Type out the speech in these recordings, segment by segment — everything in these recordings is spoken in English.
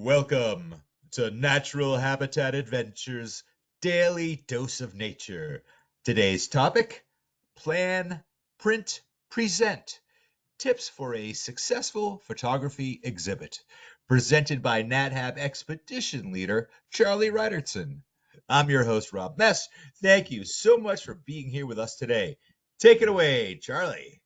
Welcome to Natural Habitat Adventures Daily Dose of Nature. Today's topic: Plan, Print, Present. Tips for a successful photography exhibit. Presented by NatHab Expedition Leader Charlie Reinertsen. I'm your host, Rob Mess. Thank you so much for being here with us today. Take it away, Charlie.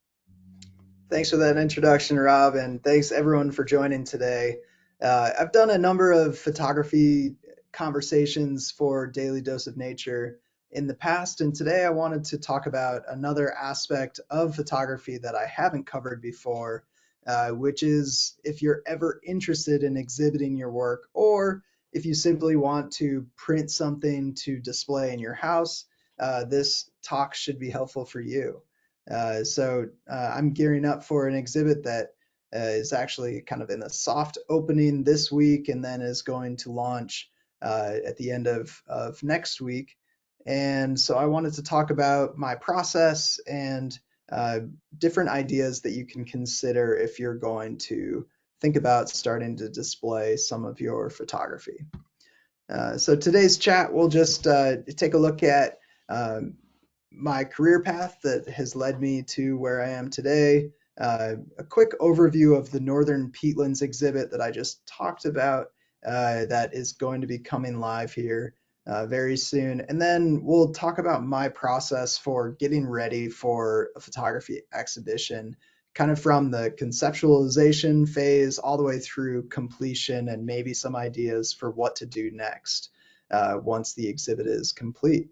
Thanks for that introduction, Rob, and thanks everyone for joining today. I've done a number of photography conversations for Daily Dose of Nature in the past, and today I wanted to talk about another aspect of photography that I haven't covered before, which is if you're ever interested in exhibiting your work, or if you simply want to print something to display in your house, this talk should be helpful for you. I'm gearing up for an exhibit that is actually kind of in a soft opening this week and then is going to launch at the end of next week. And so I wanted to talk about my process and different ideas that you can consider if you're going to think about starting to display some of your photography. So today's chat, we'll just take a look at my career path that has led me to where I am today, a quick overview of the Northern Peatlands exhibit that I just talked about that is going to be coming live here very soon. And then we'll talk about my process for getting ready for a photography exhibition, kind of from the conceptualization phase all the way through completion, and maybe some ideas for what to do next once the exhibit is complete.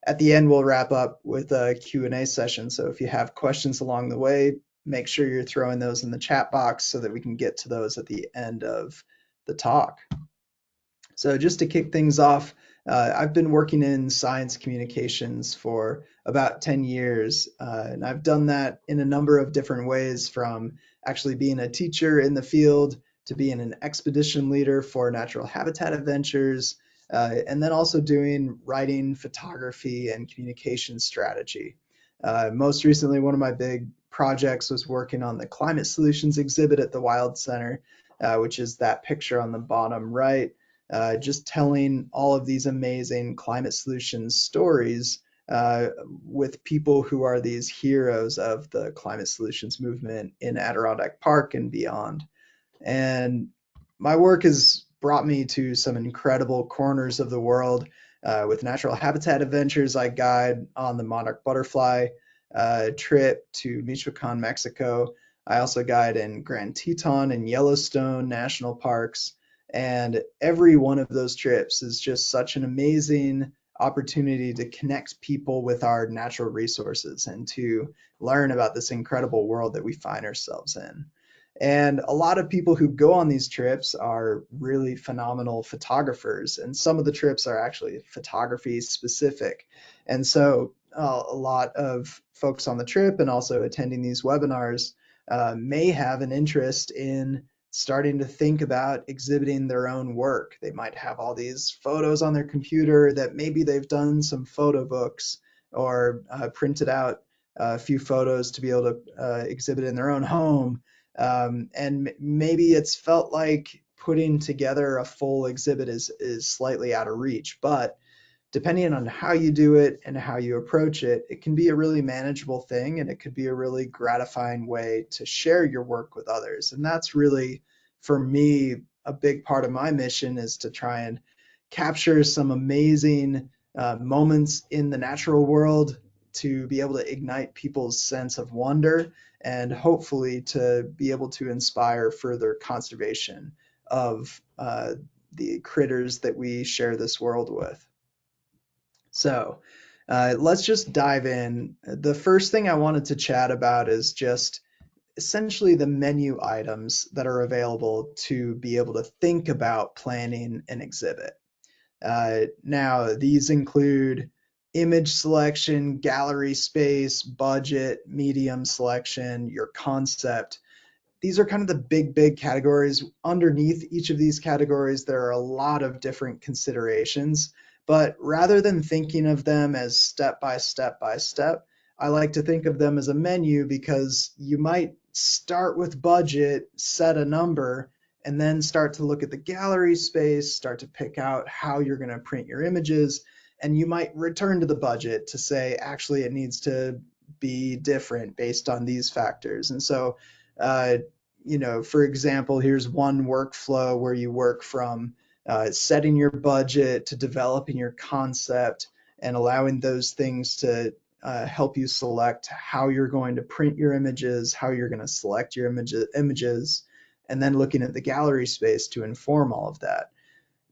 At the end, we'll wrap up with a Q&A session. So if you have questions along the way, make sure you're throwing those in the chat box so that we can get to those at the end of the talk. So just to kick things off, I've been working in science communications for about 10 years, and I've done that in a number of different ways, from actually being a teacher in the field to being an expedition leader for natural habitat adventures, and then also doing writing, photography, and communication strategy. Most recently, one of my big projects was working on the climate solutions exhibit at the Wild Center, which is that picture on the bottom right. Just telling all of these amazing climate solutions stories with people who are these heroes of the climate solutions movement in Adirondack Park and beyond. And my work has brought me to some incredible corners of the world. With natural habitat adventures, I guide on the monarch butterfly trip to Michoacan, Mexico. I also guide in Grand Teton and Yellowstone national parks. And every one of those trips is just such an amazing opportunity to connect people with our natural resources and to learn about this incredible world that we find ourselves in. And a lot of people who go on these trips are really phenomenal photographers, and some of the trips are actually photography specific. And so a lot of folks on the trip and also attending these webinars may have an interest in starting to think about exhibiting their own work. They might have all these photos on their computer that maybe they've done some photo books or printed out a few photos to be able to exhibit in their own home. And maybe it's felt like putting together a full exhibit is slightly out of reach, but depending on how you do it and how you approach it, it can be a really manageable thing, and it could be a really gratifying way to share your work with others. And that's really, for me, a big part of my mission, is to try and capture some amazing moments in the natural world to be able to ignite people's sense of wonder and hopefully to be able to inspire further conservation of the critters that we share this world with. So let's just dive in. The first thing I wanted to chat about is just essentially the menu items that are available to be able to think about planning an exhibit. Now, these include image selection, gallery space, budget, medium selection, your concept. These are kind of the big categories. Underneath each of these categories, there are a lot of different considerations. But rather than thinking of them as step by step, I like to think of them as a menu, because you might start with budget, set a number, and then start to look at the gallery space, start to pick out how you're going to print your images. And you might return to the budget to say, actually, it needs to be different based on these factors. And so, uh, for example, here's one workflow where you work from setting your budget to developing your concept and allowing those things to help you select how you're going to print your images, how you're going to select your images, and then looking at the gallery space to inform all of that.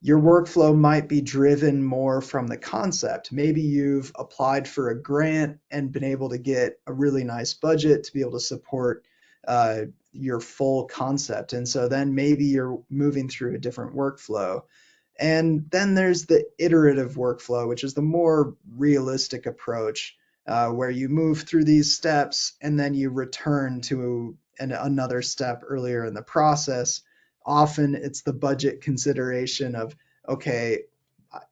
Your workflow might be driven more from the concept. Maybe you've applied for a grant and been able to get a really nice budget to be able to support your full concept. And so then maybe you're moving through a different workflow. And then there's the iterative workflow, which is the more realistic approach, where you move through these steps and then you return to another step earlier in the process. Often it's the budget consideration of, okay,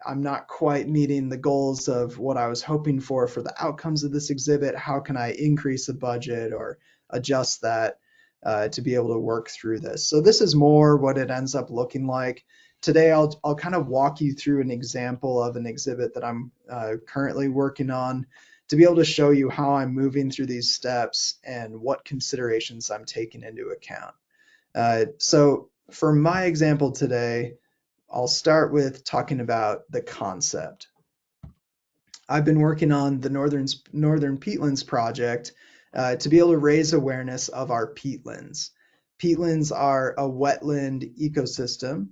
I'm not quite meeting the goals of what I was hoping for the outcomes of this exhibit. How can I increase the budget or adjust that to be able to work through this? So this is more what it ends up looking like. Today, I'll kind of walk you through an example of an exhibit that I'm currently working on to be able to show you how I'm moving through these steps and what considerations I'm taking into account. So for my example today, I'll start with talking about the concept. I've been working on the Northern Peatlands project to be able to raise awareness of our peatlands. Peatlands are a wetland ecosystem,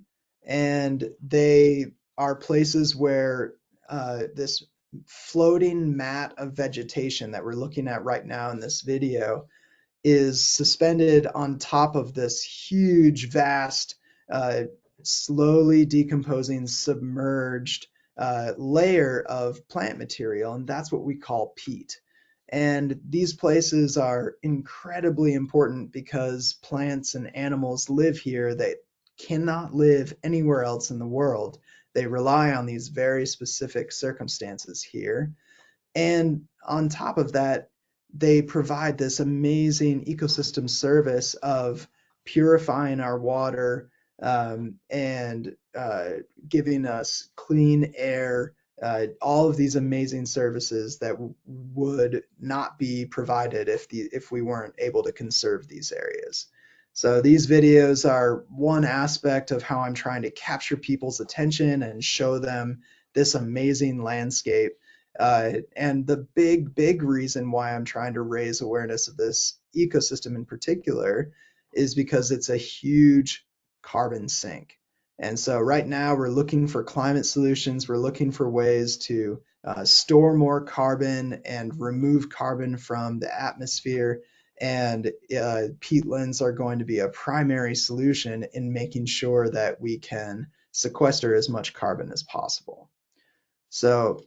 and they are places where this floating mat of vegetation that we're looking at right now in this video is suspended on top of this huge, vast, slowly decomposing, submerged layer of plant material, and that's what we call peat. And these places are incredibly important because plants and animals live here that cannot live anywhere else in the world. They rely on these very specific circumstances here. And on top of that, they provide this amazing ecosystem service of purifying our water, and giving us clean air, all of these amazing services that would not be provided if we weren't able to conserve these areas. So these videos are one aspect of how I'm trying to capture people's attention and show them this amazing landscape. And the big reason why I'm trying to raise awareness of this ecosystem in particular is because it's a huge carbon sink. And so right now we're looking for climate solutions. We're looking for ways to store more carbon and remove carbon from the atmosphere. And peatlands are going to be a primary solution in making sure that we can sequester as much carbon as possible. So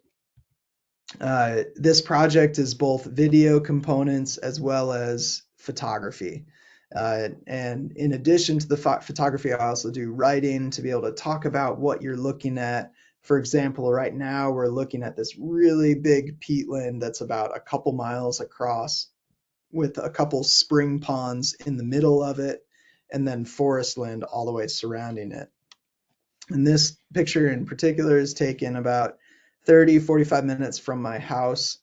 this project is both video components as well as photography. And in addition to the photography, I also do writing to be able to talk about what you're looking at. For example, right now we're looking at this really big peatland that's about a couple miles across with a couple spring ponds in the middle of it, and then forest land all the way surrounding it. And this picture in particular is taken about 30-45 minutes from my house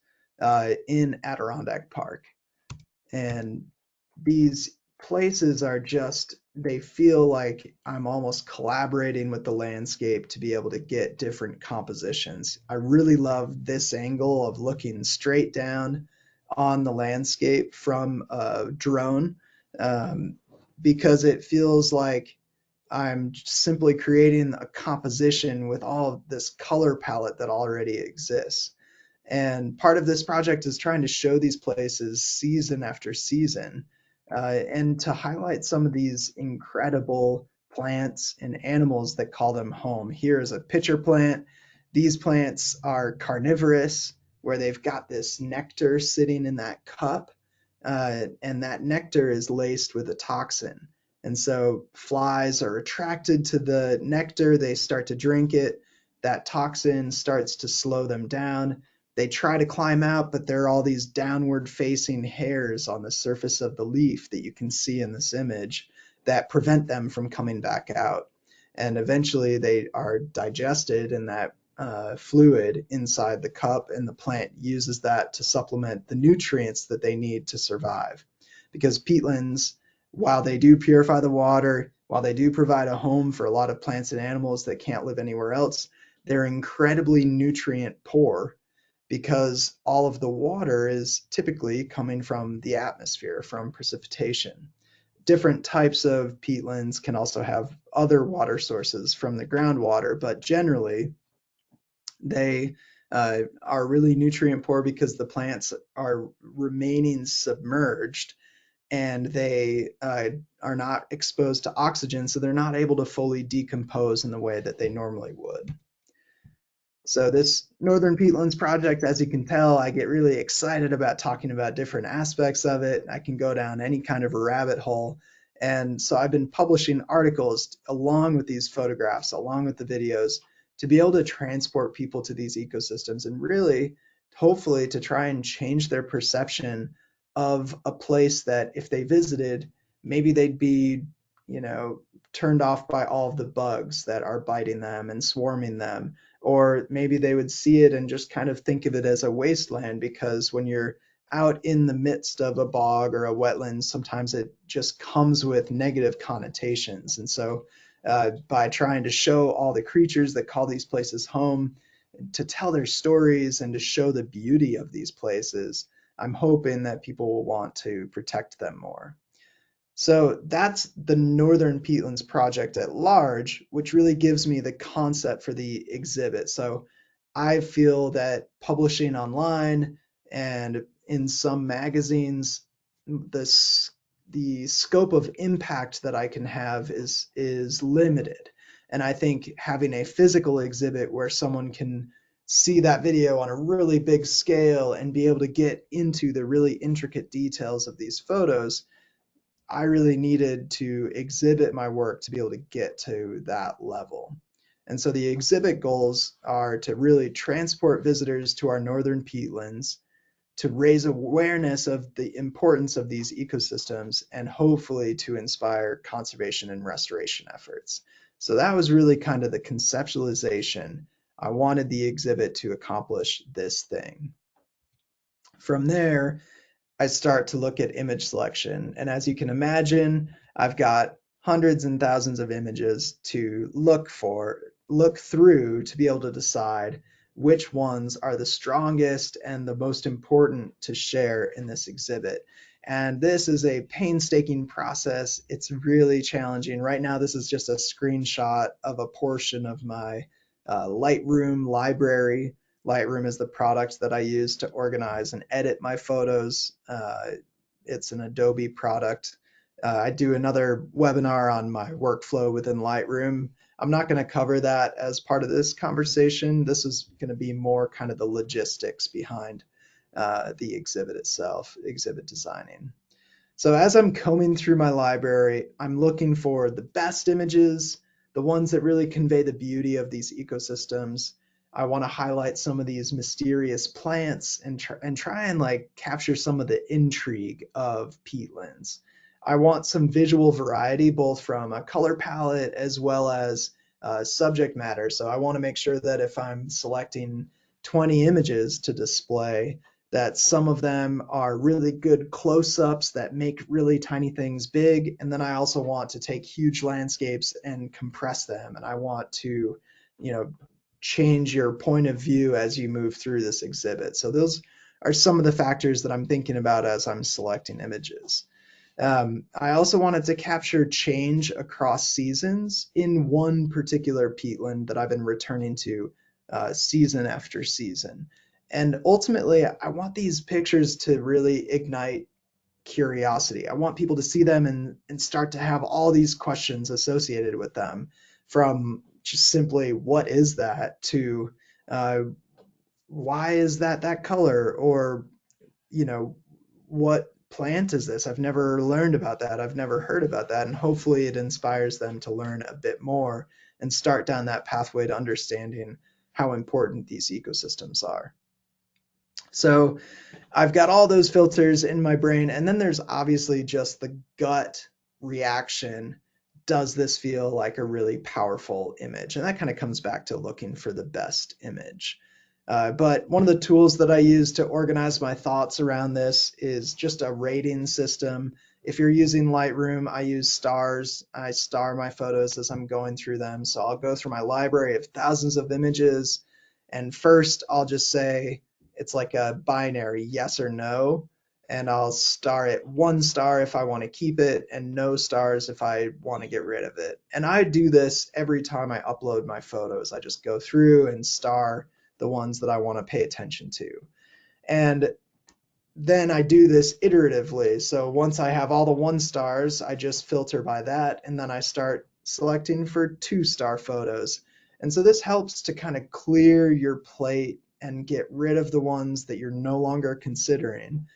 in Adirondack Park. And these places are just, they feel like I'm almost collaborating with the landscape to be able to get different compositions. I really love this angle of looking straight down on the landscape from a drone, because it feels like I'm simply creating a composition with all of this color palette that already exists. And part of this project is trying to show these places season after season, and to highlight some of these incredible plants and animals that call them home. Here is a pitcher plant. These plants are carnivorous, where they've got this nectar sitting in that cup, and that nectar is laced with a toxin. And so flies are attracted to the nectar, they start to drink it, that toxin starts to slow them down. They try to climb out, but there are all these downward facing hairs on the surface of the leaf that you can see in this image. that prevent them from coming back out. And eventually they are digested in that fluid inside the cup, and the plant uses that to supplement the nutrients that they need to survive. Because peatlands, while they do purify the water, while they do provide a home for a lot of plants and animals that can't live anywhere else, they're incredibly nutrient poor because all of the water is typically coming from the atmosphere, from precipitation. Different types of peatlands can also have other water sources from the groundwater, but generally they are really nutrient poor because the plants are remaining submerged, and they are not exposed to oxygen, so they're not able to fully decompose in the way that they normally would. So this Northern Peatlands project, as you can tell, I get really excited about talking about different aspects of it. I can go down any kind of a rabbit hole. And so I've been publishing articles along with these photographs, along with the videos, to be able to transport people to these ecosystems and really, hopefully, to try and change their perception of a place that if they visited, maybe they'd be, turned off by all of the bugs that are biting them and swarming them, or maybe they would see it and just kind of think of it as a wasteland, because when you're out in the midst of a bog or a wetland, sometimes it just comes with negative connotations. And so by trying to show all the creatures that call these places home, to tell their stories and to show the beauty of these places, I'm hoping that people will want to protect them more. So that's the Northern Peatlands project at large, which really gives me the concept for the exhibit. So I feel that publishing online and in some magazines, the scope of impact that I can have is limited. And I think having a physical exhibit where someone can see that video on a really big scale and be able to get into the really intricate details of these photos, I really needed to exhibit my work to be able to get to that level. And so the exhibit goals are to really transport visitors to our northern peatlands, to raise awareness of the importance of these ecosystems, and hopefully to inspire conservation and restoration efforts. So that was really kind of the conceptualization. I wanted the exhibit to accomplish this thing. From there, I start to look at image selection. And as you can imagine, I've got hundreds and thousands of images to look through to be able to decide which ones are the strongest and the most important to share in this exhibit. And this is a painstaking process. It's really challenging. Right now, this is just a screenshot of a portion of my Lightroom library. Lightroom is the product that I use to organize and edit my photos. It's an Adobe product. I do another webinar on my workflow within Lightroom. I'm not going to cover that as part of this conversation. This is going to be more kind of the logistics behind the exhibit itself, exhibit designing. So as I'm combing through my library, I'm looking for the best images, the ones that really convey the beauty of these ecosystems. I want to highlight some of these mysterious plants and try and like capture some of the intrigue of peatlands. I want some visual variety, both from a color palette as well as subject matter. So I want to make sure that if I'm selecting 20 images to display, that some of them are really good close-ups that make really tiny things big. And then I also want to take huge landscapes and compress them. And I want to, change your point of view as you move through this exhibit. So those are some of the factors that I'm thinking about as I'm selecting images. I also wanted to capture change across seasons in one particular peatland that I've been returning to season after season. And ultimately, I want these pictures to really ignite curiosity. I want people to see them and start to have all these questions associated with them, from just simply, what is that, to why is that color? Or, what plant is this? I've never learned about that. I've never heard about that. And hopefully it inspires them to learn a bit more and start down that pathway to understanding how important these ecosystems are. So I've got all those filters in my brain, and then there's obviously just the gut reaction, does this feel like a really powerful image? And that kind of comes back to looking for the best image. But one of the tools that I use to organize my thoughts around this is just a rating system. If you're using Lightroom, I use stars. I star my photos as I'm going through them. So I'll go through my library of thousands of images. And first, I'll just say it's like a binary yes or no. And I'll star it 1 star if I want to keep it, and no stars if I want to get rid of it. And I do this every time I upload my photos. I just go through and star the ones that I want to pay attention to. And then I do this iteratively. So once I have all the 1 stars, I just filter by that, and then I start selecting for 2 star photos. And so this helps to kind of clear your plate and get rid of the ones that you're no longer considering,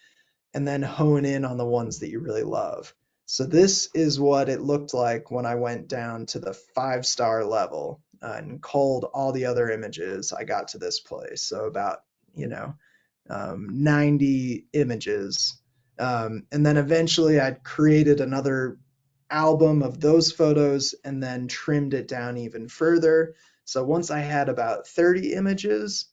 and then hone in on the ones that you really love. So this is what it looked like when I went down to the 5 star level and culled all the other images. I got to this place. So about, 90 images. And then eventually I'd created another album of those photos and then trimmed it down even further. So once I had about 30 images,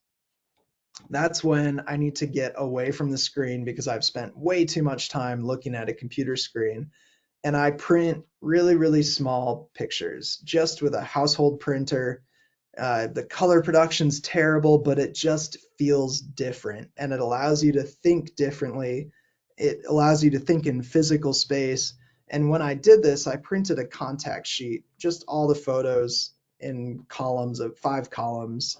that's when I need to get away from the screen because I've spent way too much time looking at a computer screen. And I print really, really small pictures just with a household printer. The color production's terrible, but it just feels different and it allows you to think differently. It allows you to think in physical space. And when I did this, I printed a contact sheet, just all the photos in columns of 5 columns,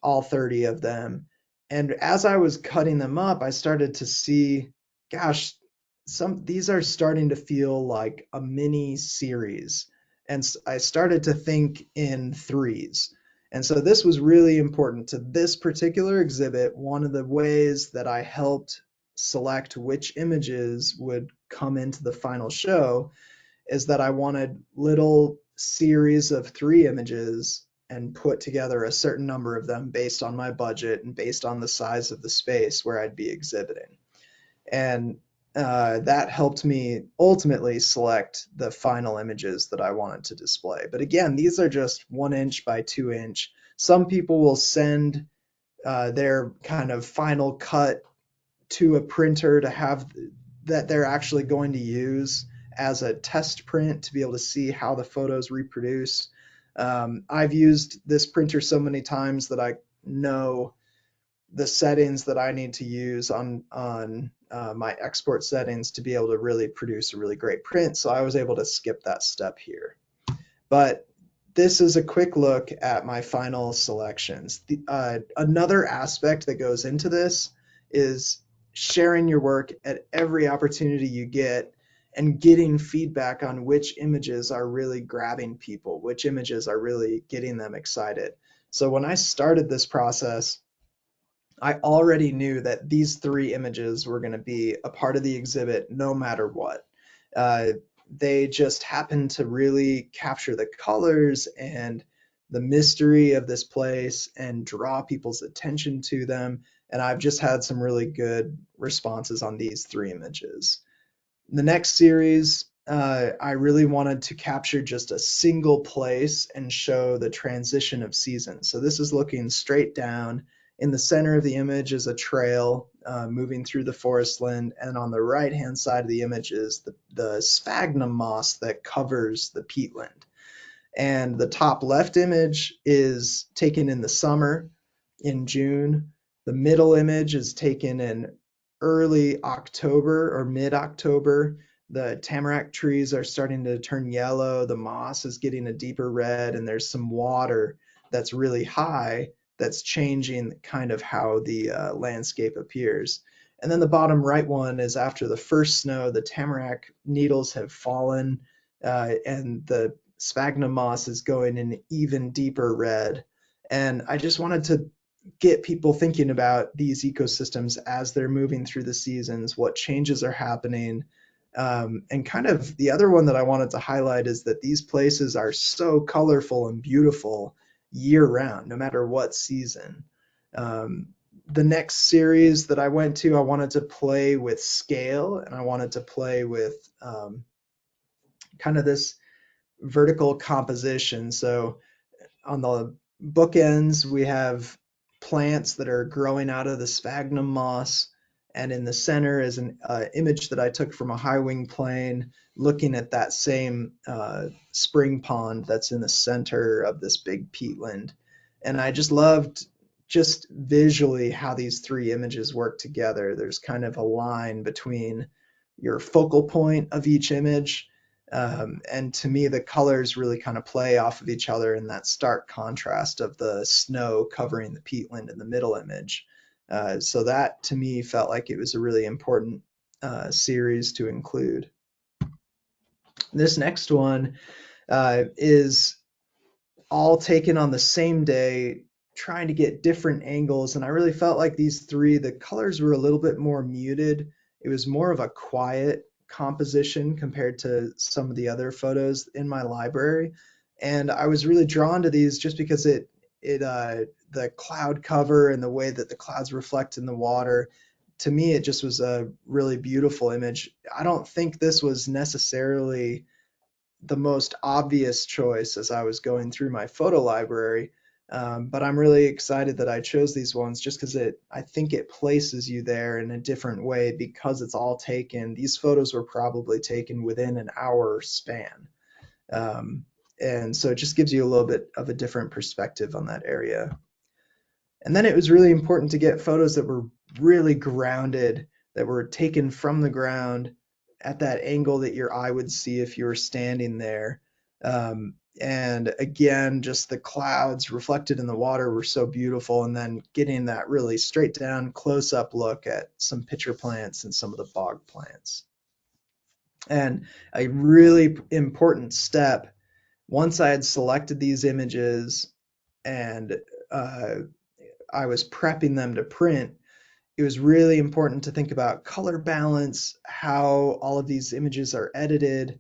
all 30 of them. And as I was cutting them up, I started to see, gosh, these are starting to feel like a mini series. And I started to think in threes. And so this was really important to this particular exhibit. One of the ways that I helped select which images would come into the final show is that I wanted little series of 3 images and put together a certain number of them based on my budget and based on the size of the space where I'd be exhibiting. And that helped me ultimately select the final images that I wanted to display. But again, these are just 1 inch by 2 inch. Some people will send their kind of final cut to a printer to have that they're actually going to use as a test print to be able to see how the photos reproduce. I've used this printer so many times that I know the settings that I need to use on my export settings to be able to really produce a really great print. So I was able to skip that step here. But this is a quick look at my final selections. Another aspect that goes into this is sharing your work at every opportunity you get and getting feedback on which images are really grabbing people, which images are really getting them excited. So when I started this process, I already knew that these 3 images were going to be a part of the exhibit no matter what. Uh, they just happened to really capture the colors and the mystery of this place and draw people's attention to them. And I've just had some really good responses on these 3 images. The next series, I really wanted to capture just a single place and show the transition of seasons. So this is looking straight down. In the center of the image is a trail moving through the forest land, and on the right-hand side of the image is the sphagnum moss that covers the peatland. And the top left image is taken in the summer in June. The middle image is taken in early October or mid-October. The tamarack trees are starting to turn yellow. The moss is getting a deeper red, and there's some water that's really high that's changing kind of how the landscape appears. And then the bottom right one is after the first snow, the tamarack needles have fallen, and the sphagnum moss is going in even deeper red. And I just wanted to get people thinking about these ecosystems as they're moving through the seasons, what changes are happening. And kind of the other one that I wanted to highlight is that these places are so colorful and beautiful year round, no matter what season. The next series that I went to, I wanted to play with scale and I wanted to play with kind of this vertical composition. So on the bookends, we have plants that are growing out of the sphagnum moss. And in the center is an image that I took from a high wing plane looking at that same spring pond that's in the center of this big peatland. And I just loved just visually how these three images work together. There's kind of a line between your focal point of each image, and to me, the colors really kind of play off of each other in that stark contrast of the snow covering the peatland in the middle image. So that to me felt like it was a really important series to include. This next one is all taken on the same day, trying to get different angles. And I really felt like these three, the colors were a little bit more muted. It was more of a quiet composition compared to some of the other photos in my library. And I was really drawn to these just because the cloud cover and the way that the clouds reflect in the water, to me, it just was a really beautiful image. I don't think this was necessarily the most obvious choice as I was going through my photo library. But I'm really excited that I chose these ones just because I think it places you there in a different way because it's all taken. These photos were probably taken within an hour span. Um, and so it just gives you a little bit of a different perspective on that area. And then it was really important to get photos that were really grounded, that were taken from the ground at that angle that your eye would see if you were standing there. And again, just the clouds reflected in the water were so beautiful. And then getting that really straight down close up look at some pitcher plants and some of the bog plants. And a really important step, once I had selected these images and uh, I was prepping them to print, it was really important to think about color balance, how all of these images are edited,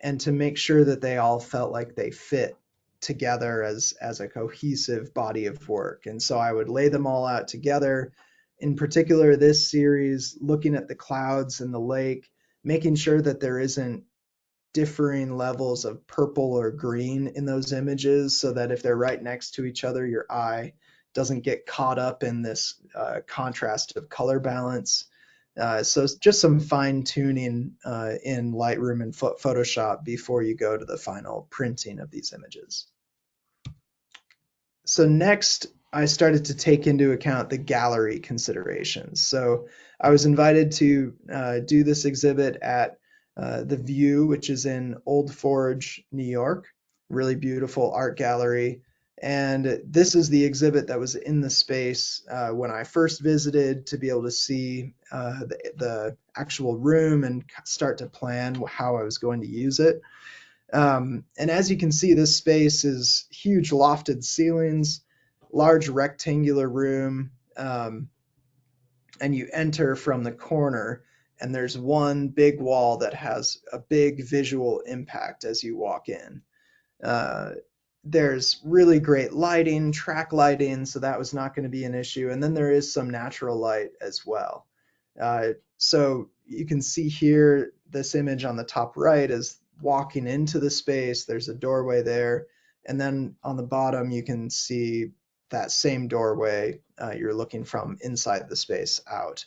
and to make sure that they all felt like they fit together as a cohesive body of work. And so I would lay them all out together. In particular, this series, looking at the clouds and the lake, making sure that there isn't differing levels of purple or green in those images so that if they're right next to each other, your eye doesn't get caught up in this contrast of color balance. So just some fine tuning in Lightroom and Photoshop before you go to the final printing of these images. So next, I started to take into account the gallery considerations. So I was invited to do this exhibit at The View, which is in Old Forge, New York. Really beautiful art gallery. And this is the exhibit that was in the space when I first visited to be able to see the actual room and start to plan how I was going to use it. And as you can see, this space is huge lofted ceilings, large rectangular room, and you enter from the corner, and there's one big wall that has a big visual impact as you walk in. Uh, there's really great lighting, track lighting, so that was not going to be an issue. And then there is some natural light as well. So you can see here, this image on the top right is walking into the space. There's a doorway there. And then on the bottom, you can see that same doorway you're looking from inside the space out.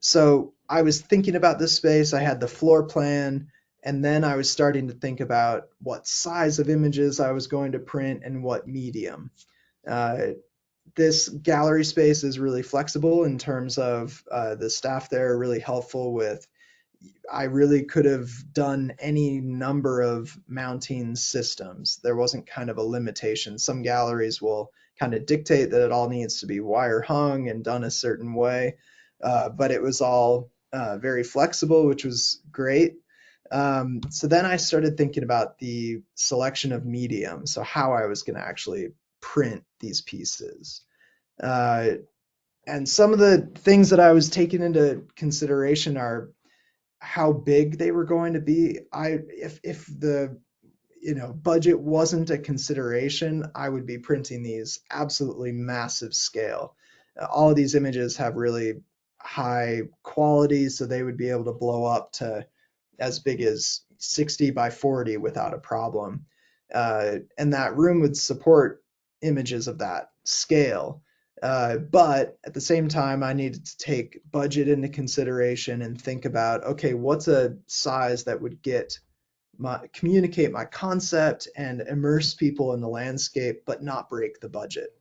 So I was thinking about this space. I had the floor plan, and then I was starting to think about what size of images I was going to print and what medium. This gallery space is really flexible in terms of the staff there are really helpful with. I really could have done any number of mounting systems. There wasn't kind of a limitation. Some galleries will kind of dictate that it all needs to be wire hung and done a certain way, but it was all very flexible, which was great. So then I started thinking about the selection of medium, so how I was going to actually print these pieces. And some of the things that I was taking into consideration are how big they were going to be. If the budget wasn't a consideration, I would be printing these absolutely massive scale. All of these images have really high quality, so they would be able to blow up to as big as 60 by 40 without a problem. And that room would support images of that scale. But at the same time, I needed to take budget into consideration and think about, okay, what's a size that would communicate my concept and immerse people in the landscape, but not break the budget.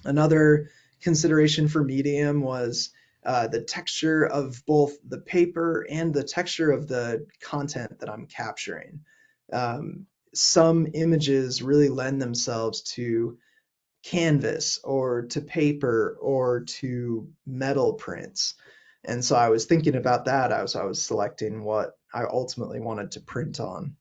Another consideration for medium was the texture of both the paper and the texture of the content that I'm capturing. Some images really lend themselves to canvas or to paper or to metal prints. And so I was thinking about that as I was selecting what I ultimately wanted to print on.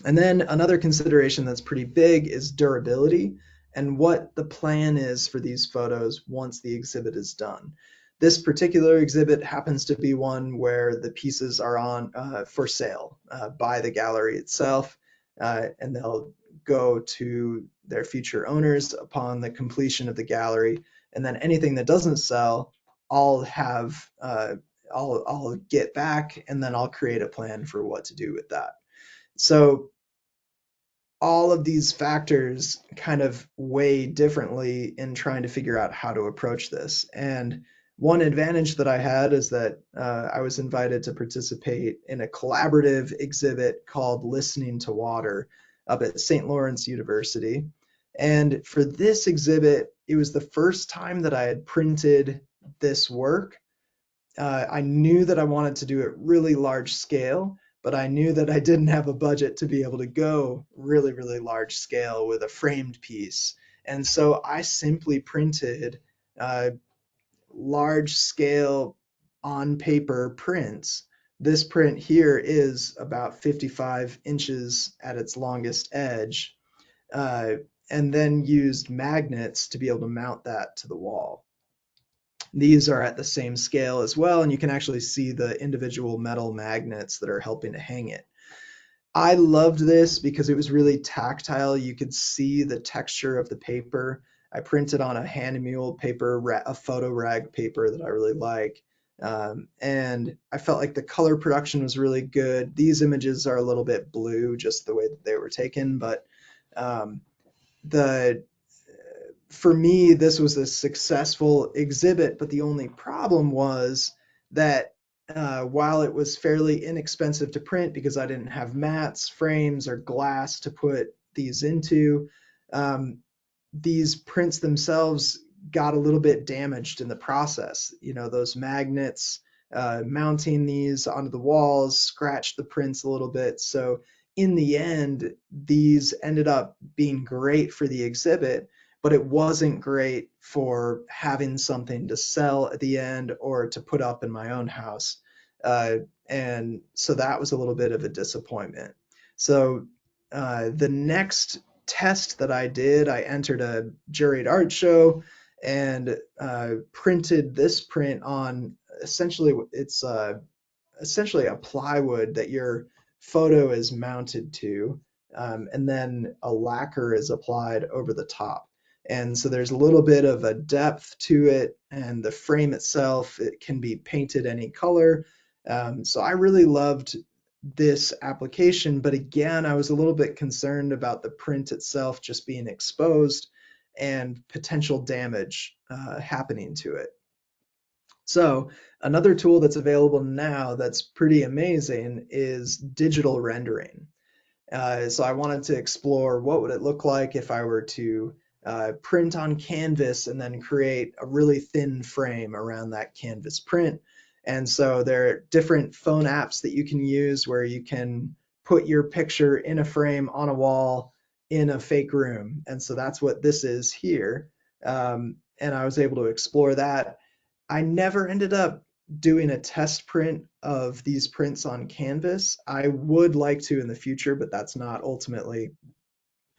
And then another consideration that's pretty big is durability and what the plan is for these photos once the exhibit is done. This particular exhibit happens to be one where the pieces are on for sale by the gallery itself, and they'll go to their future owners upon the completion of the gallery. And then anything that doesn't sell, I'll have I'll get back, and then I'll create a plan for what to do with that. So all of these factors kind of weigh differently in trying to figure out how to approach this. And one advantage that I had is that I was invited to participate in a collaborative exhibit called Listening to Water up at St. Lawrence University. And for this exhibit, it was the first time that I had printed this work. I knew that I wanted to do it really large scale, but I knew that I didn't have a budget to be able to go really, really large scale with a framed piece. And so I simply printed large scale on paper prints. This print here is about 55 inches at its longest edge, and then used magnets to be able to mount that to the wall. These are at the same scale as well, and you can actually see the individual metal magnets that are helping to hang it. I loved this because it was really tactile. You could see the texture of the paper. I printed on a hand muled paper, a photo rag paper that I really like. And I felt like the color production was really good. These images are a little bit blue, just the way that they were taken, but the for me, this was a successful exhibit, but the only problem was that while it was fairly inexpensive to print because I didn't have mats, frames, or glass to put these into, these prints themselves got a little bit damaged in the process. You know, those magnets mounting these onto the walls scratched the prints a little bit. So in the end, these ended up being great for the exhibit, but it wasn't great for having something to sell at the end or to put up in my own house. And so that was a little bit of a disappointment. So the next test that I did, I entered a juried art show and printed this print on essentially it's essentially a plywood that your photo is mounted to, and then a lacquer is applied over the top. And so there's a little bit of a depth to it, and the frame itself, it can be painted any color. So I really loved this application, but again, I was a little bit concerned about the print itself just being exposed and potential damage happening to it. So another tool that's available now that's pretty amazing is digital rendering. So I wanted to explore what would it look like if I were to print on canvas and then create a really thin frame around that canvas print. And so there are different phone apps that you can use where you can put your picture in a frame on a wall in a fake room. And so that's what this is here. And I was able to explore that. I never ended up doing a test print of these prints on canvas. I would like to in the future, but that's not ultimately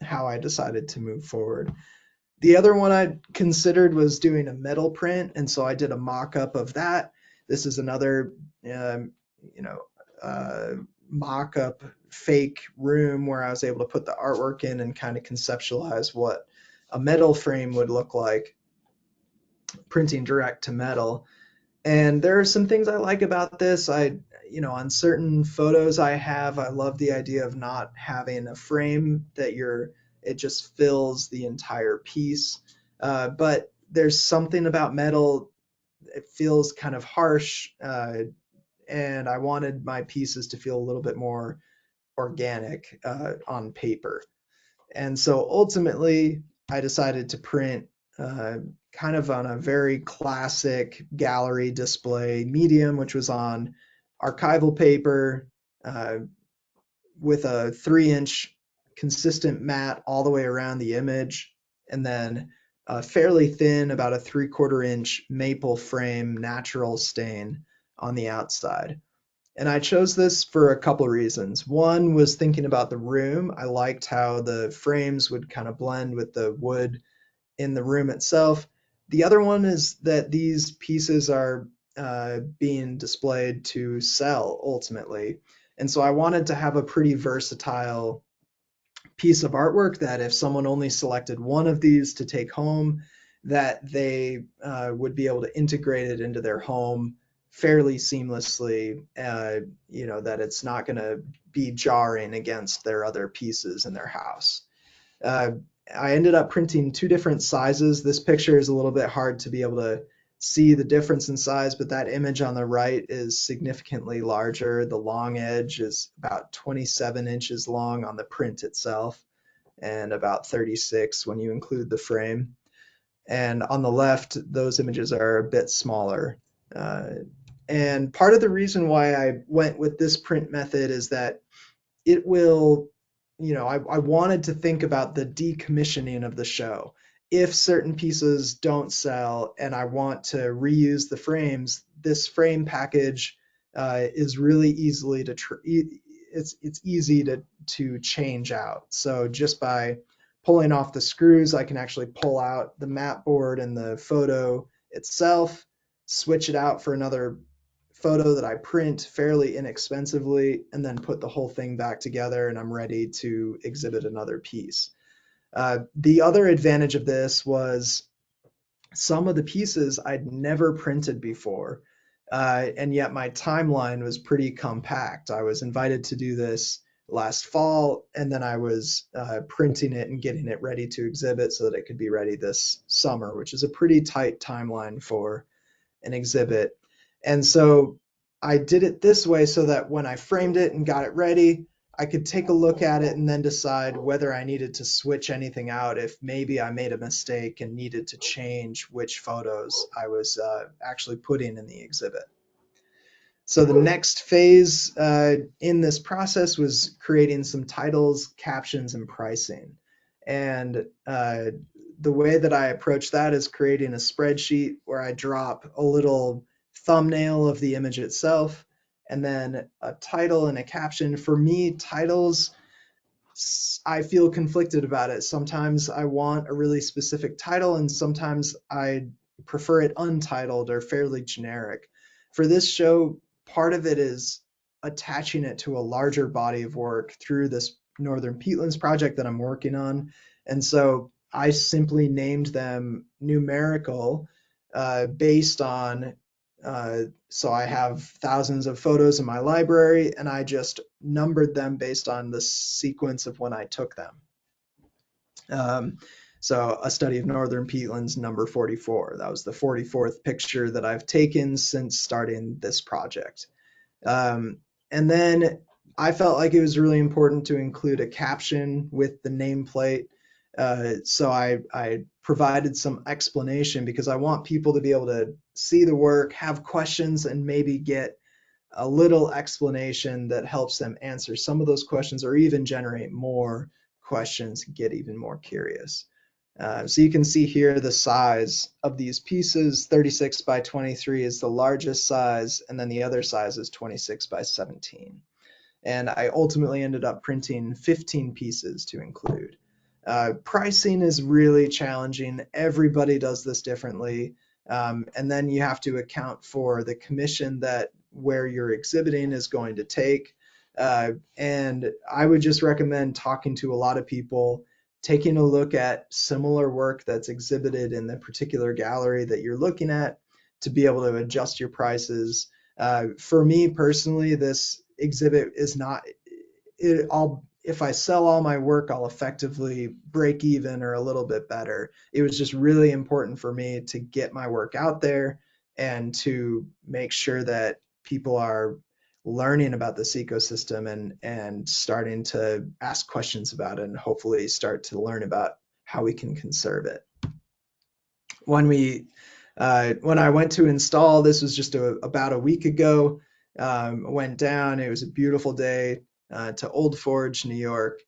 how I decided to move forward. The other one I considered was doing a metal print, and so I did a mock-up of that. This is another, mock-up fake room where I was able to put the artwork in and kind of conceptualize what a metal frame would look like, printing direct to metal. And there are some things I like about this. on certain photos I love the idea of not having a frame it just fills the entire piece. But there's something about metal, it feels kind of harsh, and I wanted my pieces to feel a little bit more organic on paper. And so ultimately, I decided to print uh, kind of on a very classic gallery display medium, which was on archival paper uh, with a 3-inch consistent mat all the way around the image, and then a fairly thin, about a 3/4 inch maple frame natural stain on the outside. And I chose this for a couple reasons. One was thinking about the room. I liked how the frames would kind of blend with the wood in the room itself. The other one is that these pieces are being displayed to sell ultimately. And so I wanted to have a pretty versatile piece of artwork that if someone only selected one of these to take home, that they would be able to integrate it into their home fairly seamlessly, that it's not going to be jarring against their other pieces in their house. Uh, I ended up printing 2 different sizes. This picture is a little bit hard to be able to see the difference in size, but that image on the right is significantly larger. The long edge is about 27 inches long on the print itself, and about 36 when you include the frame. And on the left, those images are a bit smaller. Uh, and part of the reason why I went with this print method is that it will, I wanted to think about the decommissioning of the show. If certain pieces don't sell and I want to reuse the frames, this frame package is really easily it's easy to change out. So just by pulling off the screws, I can actually pull out the mat board and the photo itself, switch it out for another photo that I print fairly inexpensively, and then put the whole thing back together, and I'm ready to exhibit another piece. The other advantage of this was some of the pieces I'd never printed before, and yet my timeline was pretty compact. I was invited to do this last fall, and then I was printing it and getting it ready to exhibit so that it could be ready this summer, which is a pretty tight timeline for an exhibit. And so I did it this way so that when I framed it and got it ready, I could take a look at it and then decide whether I needed to switch anything out, if maybe I made a mistake and needed to change which photos I was actually putting in the exhibit. So the next phase in this process was creating some titles, captions, and pricing. And the way that I approach that is creating a spreadsheet where I drop a little thumbnail of the image itself, and then a title and a caption. For me, titles, I feel conflicted about it. Sometimes I want a really specific title, and sometimes I prefer it untitled or fairly generic. For this show, part of it is attaching it to a larger body of work through this Northern Peatlands project that I'm working on. And so I simply named them numerical based on so I have thousands of photos in my library, and I just numbered them based on the sequence of when I took them. Um, so a study of Northern Peatlands, number 44. That was the 44th picture that I've taken since starting this project. And then I felt like it was really important to include a caption with the nameplate. So I provided some explanation because I want people to be able to see the work, have questions, and maybe get a little explanation that helps them answer some of those questions or even generate more questions, get even more curious. So you can see here the size of these pieces. 36 by 23 is the largest size, and then the other size is 26 by 17. And I ultimately ended up printing 15 pieces to include. Pricing is really challenging. Everybody does this differently. And then you have to account for the commission that where you're exhibiting is going to take. And I would just recommend talking to a lot of people, taking a look at similar work that's exhibited in the particular gallery that you're looking at to be able to adjust your prices. For me personally, this exhibit is not, if I sell all my work, I'll effectively break even or a little bit better. It was just really important for me to get my work out there and to make sure that people are learning about this ecosystem and starting to ask questions about it and hopefully start to learn about how we can conserve it. When I went to install, this was just about a week ago. Went down. It was a beautiful day to Old Forge, New York,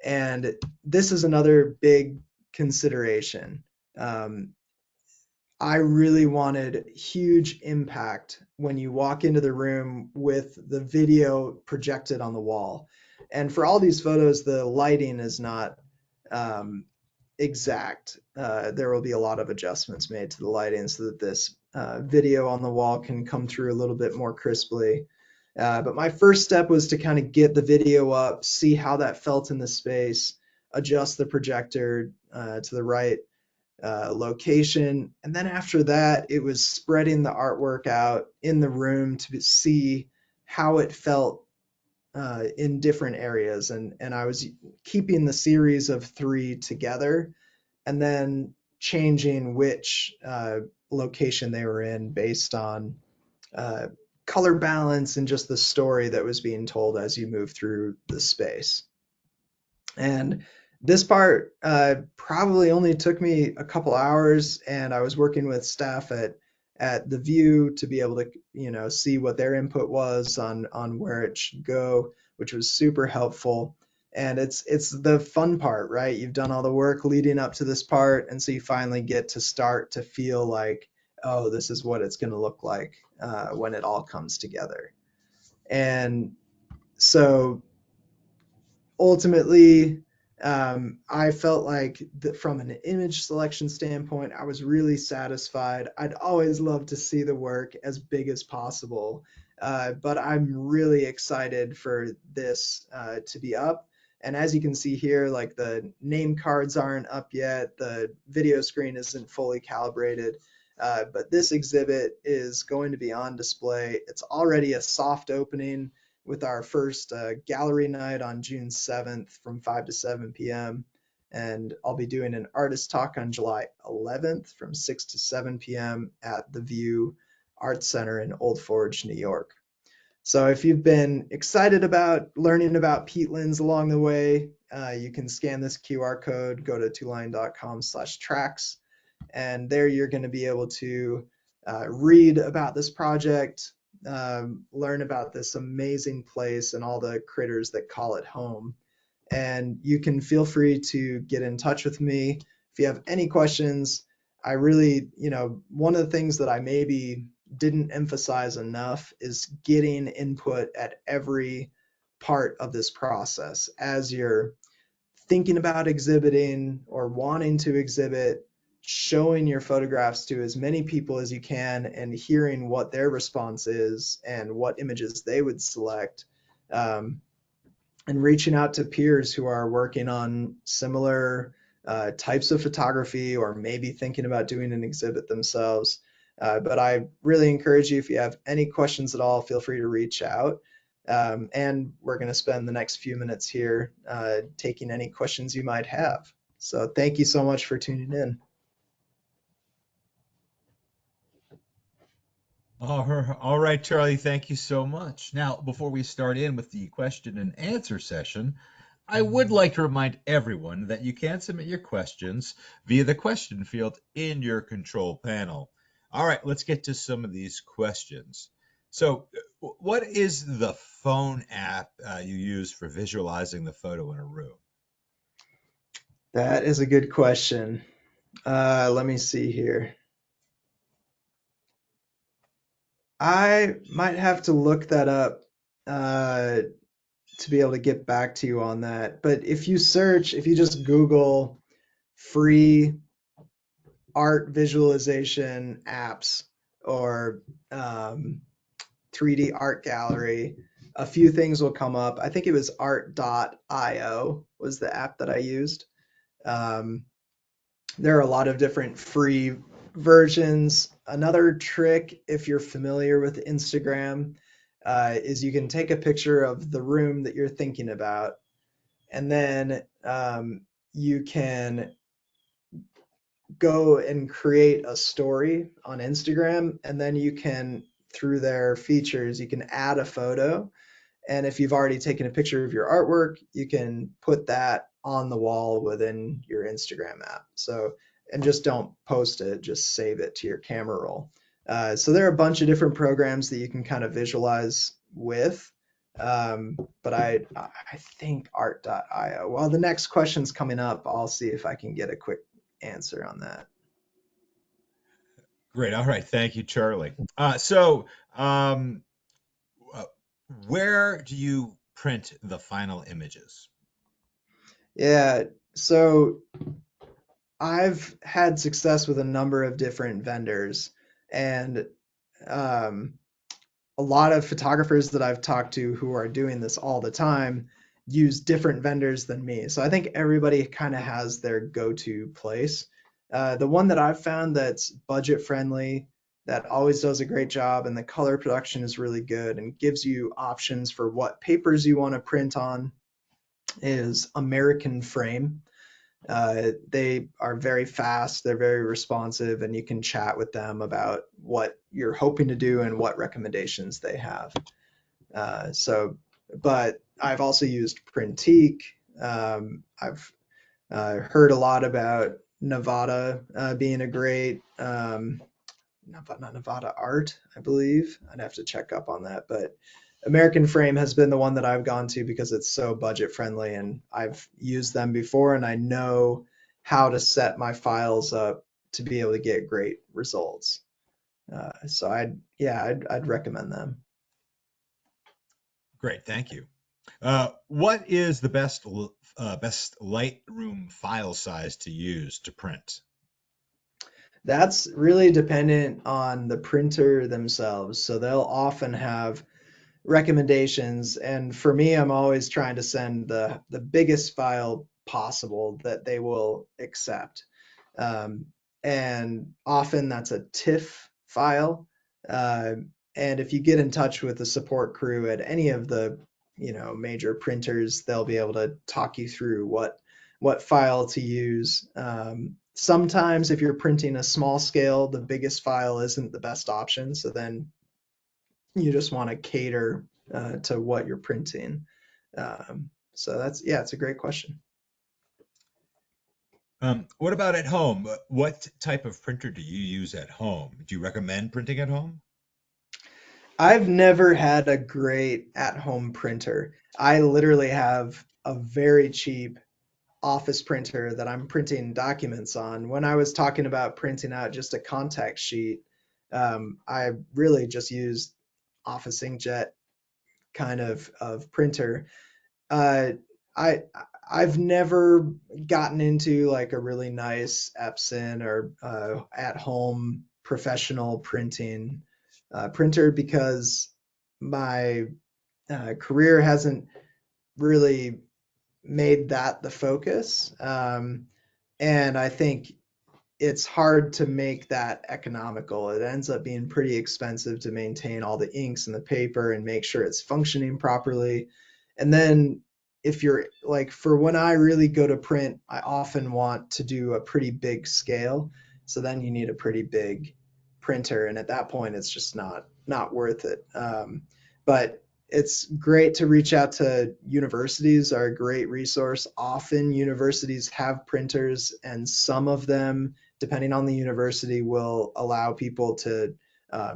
and this is another big consideration. Um, I really wanted huge impact when you walk into the room with the video projected on the wall. And for all these photos, the lighting is not um, exact. There will be a lot of adjustments made to the lighting so that this video on the wall can come through a little bit more crisply. But my first step was to kind of get the video up, see how that felt in the space, adjust the projector to the right location. And then after that, it was spreading the artwork out in the room to see how it felt in different areas. And I was keeping the series of 3 together and then changing which location they were in based on uh, color balance and just the story that was being told as you move through the space. And this part probably only took me a couple hours, and I was working with staff at the View to be able to, see what their input was on where it should go, which was super helpful. And it's the fun part, right? You've done all the work leading up to this part, and so you finally get to start to feel like, oh, this is what it's going to look like when it all comes together. And so ultimately, I felt like from an image selection standpoint, I was really satisfied. I'd always love to see the work as big as possible, but I'm really excited for this to be up. And as you can see here, like the name cards aren't up yet, the video screen isn't fully calibrated, but this exhibit is going to be on display. It's already a soft opening with our first gallery night on June 7th from 5 to 7 p.m. And I'll be doing an artist talk on July 11th from 6 to 7 p.m. at the View Art Center in Old Forge, New York. So if you've been excited about learning about peatlands along the way, you can scan this QR code, go to twoline.com/tracks, and there you're going to be able to read about this project, learn about this amazing place and all the critters that call it home. And you can feel free to get in touch with me if you have any questions. I really, one of the things that I maybe didn't emphasize enough is getting input at every part of this process as you're thinking about exhibiting or wanting to exhibit, showing your photographs to as many people as you can and hearing what their response is and what images they would select, and reaching out to peers who are working on similar types of photography or maybe thinking about doing an exhibit themselves. But I really encourage you, if you have any questions at all, feel free to reach out. And we're going to spend the next few minutes here taking any questions you might have. So thank you so much for tuning in. All right, Charlie, thank you so much. Now, before we start in with the question and answer session, I would like to remind everyone that you can submit your questions via the question field in your control panel. All right, let's get to some of these questions. So, what is the phone app you use for visualizing the photo in a room? That is a good question. Let me see here. I might have to look that up to be able to get back to you on that. But if you just Google free art visualization apps or 3D art gallery, a few things will come up. I think it was art.io was the app that I used. There are a lot of different free versions. Another trick, if you're familiar with Instagram, is you can take a picture of the room that you're thinking about, and then you can go and create a story on Instagram, and then you can, through their features, you can add a photo. And if you've already taken a picture of your artwork, you can put that on the wall within your Instagram app. So, and just don't post it, just save it to your camera roll. So there are a bunch of different programs that you can kind of visualize with. But I think art.io. Well, the next question's coming up. I'll see if I can get a quick answer on that. Great. All right. Thank you, Charlie. So, uh, where do you print the final images? Yeah, so I've had success with a number of different vendors, and um, a lot of photographers that I've talked to who are doing this all the time use different vendors than me. So I think everybody kind of has their go-to place. The one that I've found that's budget friendly, that always does a great job, and the color production is really good and gives you options for what papers you want to print on is American Frame. They are very fast, they're very responsive, and you can chat with them about what you're hoping to do and what recommendations they have. But I've also used Printique. I've heard a lot about Nevada being a great, not Nevada Art, I believe. I'd have to check up on that, but American Frame has been the one that I've gone to because it's so budget friendly, and I've used them before, and I know how to set my files up to be able to get great results. So I'd recommend them. Great. Thank you. What is the best Lightroom file size to use to print? That's really dependent on the printer themselves. So they'll often have recommendations, and for me, I'm always trying to send the biggest file possible that they will accept. Um, and often that's a TIFF file. Uh, and if you get in touch with the support crew at any of the major printers, they'll be able to talk you through what file to use. Sometimes if you're printing a small scale, the biggest file isn't the best option. So then you just want to cater to what you're printing. So it's a great question. What about at home? What type of printer do you use at home? Do you recommend printing at home? I've never had a great at-home printer. I literally have a very cheap office printer that I'm printing documents on. When I was talking about printing out just a contact sheet, I really just used Office Inkjet kind of printer. Uh, I I've never gotten into like a really nice Epson or at home professional printing printer because my career hasn't really made that the focus. And I think it's hard to make that economical. It ends up being pretty expensive to maintain all the inks and the paper and make sure it's functioning properly. And then if you're like, for when I really go to print, I often want to do a pretty big scale. So then you need a pretty big printer, and at that point it's just not worth it. But it's great to reach out to universities, are a great resource. Often universities have printers, and some of them, depending on the university, will allow people to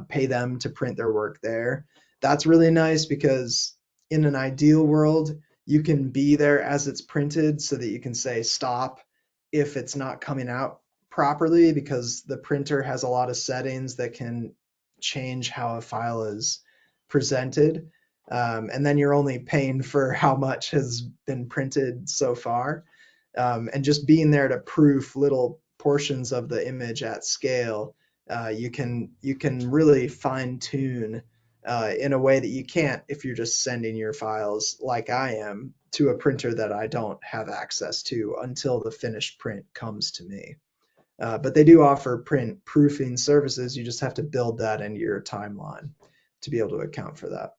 pay them to print their work there. That's really nice because in an ideal world, you can be there as it's printed so that you can say stop if it's not coming out properly, because the printer has a lot of settings that can change how a file is presented. And then you're only paying for how much has been printed so far. And just being there to proof little portions of the image at scale, you can really fine tune in a way that you can't if you're just sending your files like I am to a printer that I don't have access to until the finished print comes to me. But they do offer print proofing services. You just have to build that into your timeline to be able to account for that.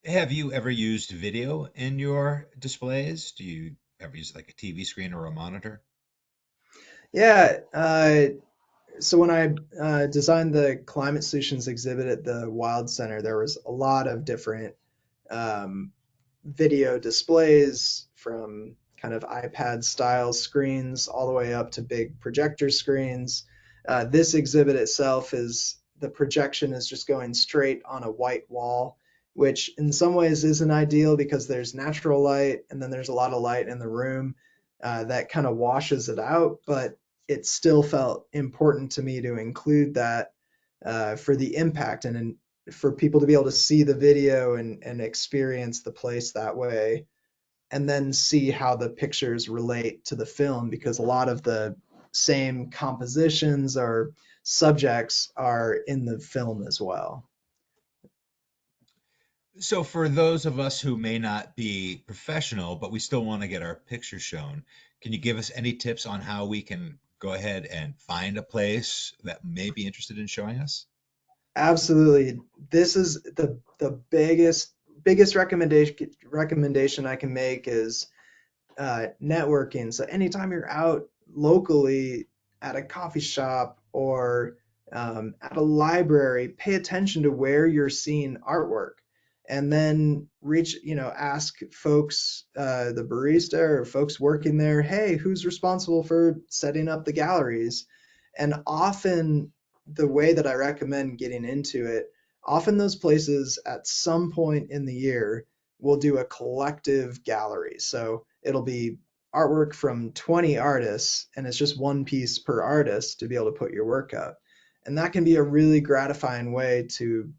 Have you ever used video in your displays? Do you ever use like a TV screen or a monitor? Yeah, so when I designed the climate solutions exhibit at the Wild Center, there was a lot of different um, video displays from kind of iPad style screens all the way up to big projector screens. This exhibit itself is the projection is just going straight on a white wall, which in some ways isn't ideal because there's natural light and then there's a lot of light in the room that kind of washes it out. But it still felt important to me to include that for the impact and for people to be able to see the video and experience the place that way and then see how the pictures relate to the film because a lot of the same compositions or subjects are in the film as well. So, for those of us who may not be professional, but we still want to get our picture shown, can you give us any tips on how we can go ahead and find a place that may be interested in showing us? Absolutely. This is the biggest recommendation I can make is networking. So anytime you're out locally at a coffee shop or at a library, pay attention to where you're seeing artwork, and then ask folks, the barista or folks working there, hey, who's responsible for setting up the galleries? And often the way that I recommend getting into it, often those places at some point in the year will do a collective gallery. So it'll be artwork from 20 artists, and it's just one piece per artist to be able to put your work up. And that can be a really gratifying way to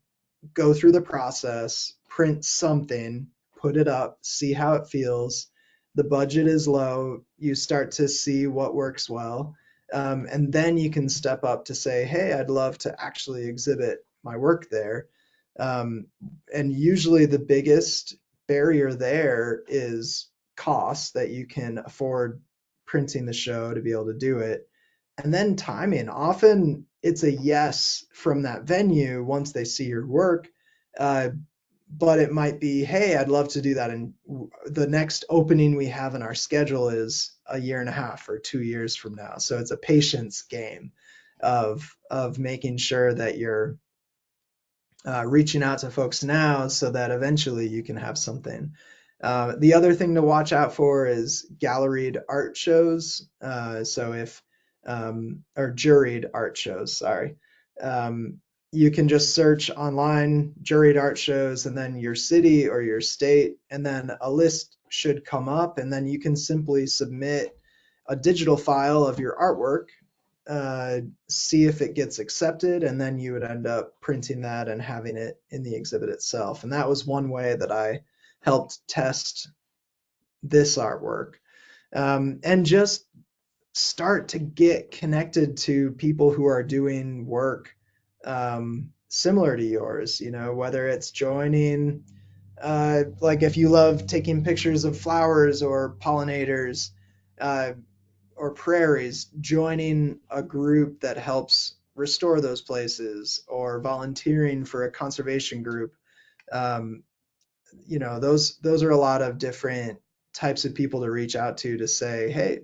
go through the process, print something, put it up, see how it feels. The budget is low. You start to see what works well. And then you can step up to say, hey, I'd love to actually exhibit my work there. Um, and usually the biggest barrier there is cost that you can afford printing the show to be able to do it. And then timing. Often it's a yes from that venue once they see your work. Uh, but it might be, hey, I'd love to do that. And the next opening we have in our schedule is a year and a half or 2 years from now. So it's a patience game of making sure that you're reaching out to folks now so that eventually you can have something. The other thing to watch out for is galleried art shows. So if or juried art shows, sorry. You can just search online juried art shows and then your city or your state, and then a list should come up, and then you can simply submit a digital file of your artwork, see if it gets accepted, and then you would end up printing that and having it in the exhibit itself. And that was one way that I helped test this artwork. And just start to get connected to people who are doing work similar to yours, whether it's joining, like if you love taking pictures of flowers or pollinators, uh, or prairies, joining a group that helps restore those places or volunteering for a conservation group. Um, those are a lot of different types of people to reach out to say, hey,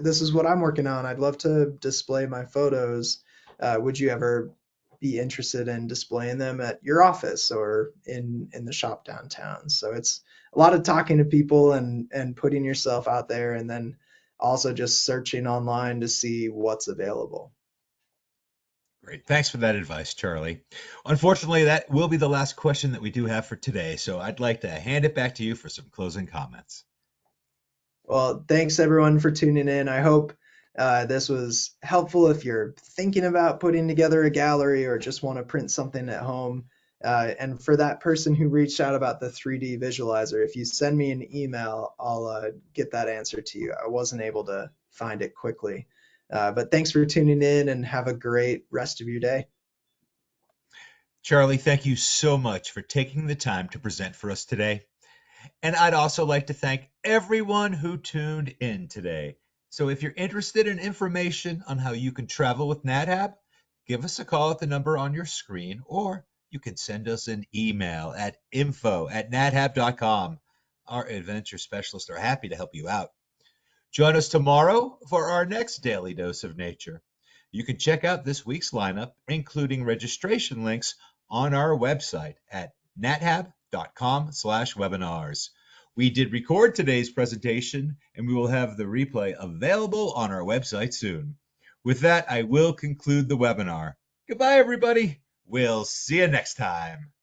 this is what I'm working on. I'd love to display my photos. Would you ever be interested in displaying them at your office or in the shop downtown? So it's a lot of talking to people and putting yourself out there, and then also just searching online to see what's available. Great. Thanks for that advice, Charlie. Unfortunately, that will be the last question that we do have for today, so I'd like to hand it back to you for some closing comments. Well, thanks everyone for tuning in. I hope this was helpful if you're thinking about putting together a gallery or just want to print something at home. And for that person who reached out about the 3D visualizer, if you send me an email, I'll get that answer to you. I wasn't able to find it quickly. But thanks for tuning in and have a great rest of your day. Charlie, thank you so much for taking the time to present for us today. And I'd also like to thank everyone who tuned in today. So if you're interested in information on how you can travel with NatHab, give us a call at the number on your screen, or you can send us an email at info@nathab.com. Our adventure specialists are happy to help you out. Join us tomorrow for our next Daily Dose of Nature. You can check out this week's lineup, including registration links, on our website at nathab.com/webinars. We did record today's presentation, and we will have the replay available on our website soon. With that, I will conclude the webinar. Goodbye, everybody. We'll see you next time.